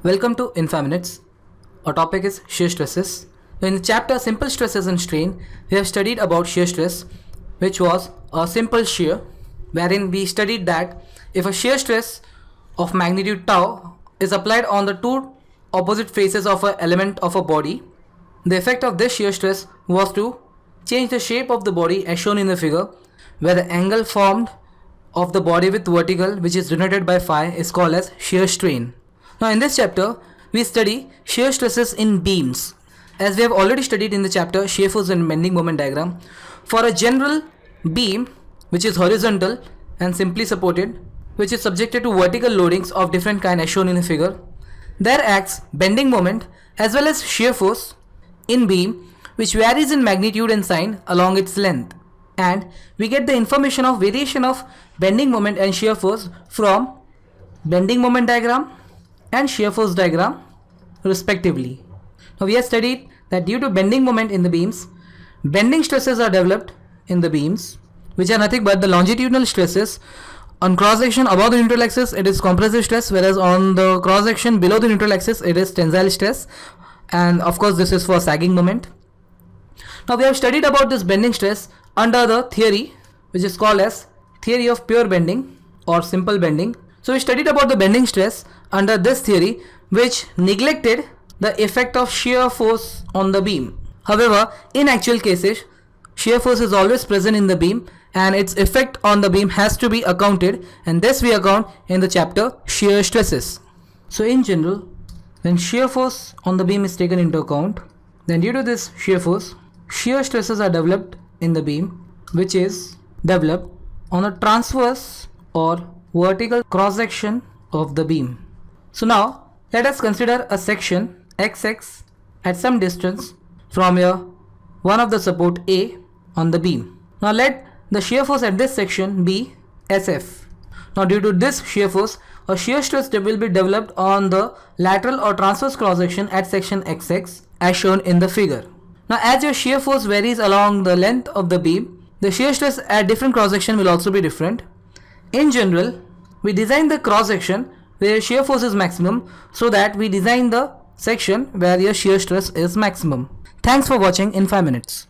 Welcome to In 5 Minutes. Our topic is shear stresses. In the chapter Simple Stresses and Strain, we have studied about shear stress, which was a simple shear, wherein we studied that if a shear stress of magnitude tau is applied on the two opposite faces of an element of a body, the effect of this shear stress was to change the shape of the body as shown in the figure, where the angle formed of the body with vertical, which is denoted by phi, is called as shear strain. Now in this chapter, we study shear stresses in beams. As we have already studied in the chapter shear force and bending moment diagram, for a general beam which is horizontal and simply supported, which is subjected to vertical loadings of different kind as shown in the figure, there acts bending moment as well as shear force in beam, which varies in magnitude and sign along its length. And we get the information of variation of bending moment and shear force from bending moment diagram and shear force diagram respectively. Now we have studied that due to bending moment in the beams, bending stresses are developed in the beams, which are nothing but the longitudinal stresses. On cross section above the neutral axis it is compressive stress, whereas on the cross section below the neutral axis it is tensile stress, and of course this is for sagging moment. Now we have studied about this bending stress under the theory which is called as theory of pure bending or simple bending. So we studied about the bending stress under this theory, which neglected the effect of shear force on the beam. However, in actual cases, shear force is always present in the beam and its effect on the beam has to be accounted, and this we account in the chapter shear stresses. So in general, when shear force on the beam is taken into account, then due to this shear force, shear stresses are developed in the beam, which is developed on a transverse or vertical cross section of the beam. So now let us consider a section XX at some distance from one of the support A on the beam. Now let the shear force at this section be SF. Now due to this shear force, a shear stress will be developed on the lateral or transverse cross section at section XX as shown in the figure. Now as your shear force varies along the length of the beam, the shear stress at different cross section will also be different. In general, we design the cross section where shear force is maximum, so that we design the section where your shear stress is maximum. Thanks for watching In 5 Minutes.